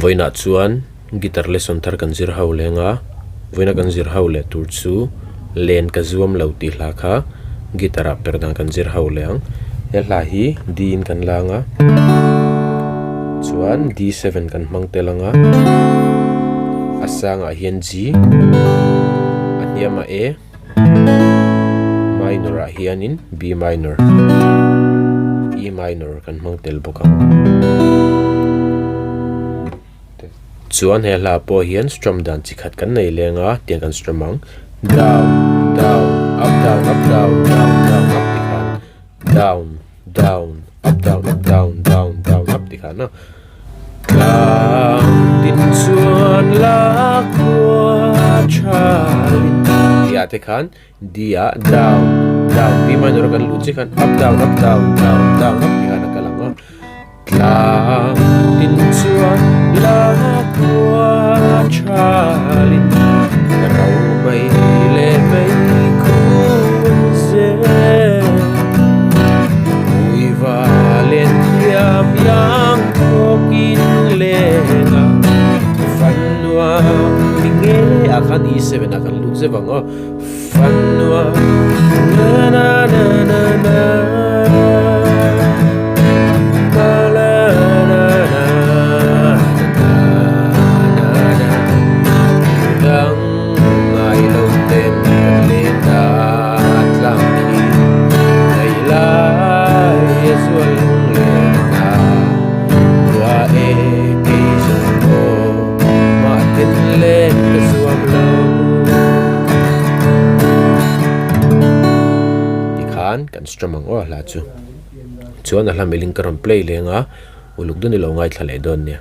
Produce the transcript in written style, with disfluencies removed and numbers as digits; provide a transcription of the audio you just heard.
voina chuan guitar lesson thar kan zir ho lenga voina kan zir ho le tur chu len ka zuam lo ti hla kha guitar perdang kan zir ho leng he hla hi D in kan langa chuan D7 kan hmang telanga asanga hian G aniama A minor a hianin B minor E minor kan hmang tel boka chuan he hla po hian strum dan chi khat kan nei lenga tiang kan strumang down down up down up down down down up ti khan down down up down up down down down up ti khan na tin chuan la kwa chalin dia te khan dia down down B minor kan lu chi khan up down up down down down up ti khan kalanga tin chuan la kwa chalin rau mai le mai khu ze ui valen yam yang kokin lenga fanwa minge akan E7 akan lu ze bango fanwa na na na na na kan strumang o la chu chuan a hlam eling karon play lenga uluk dun ilo ngai thlale don nia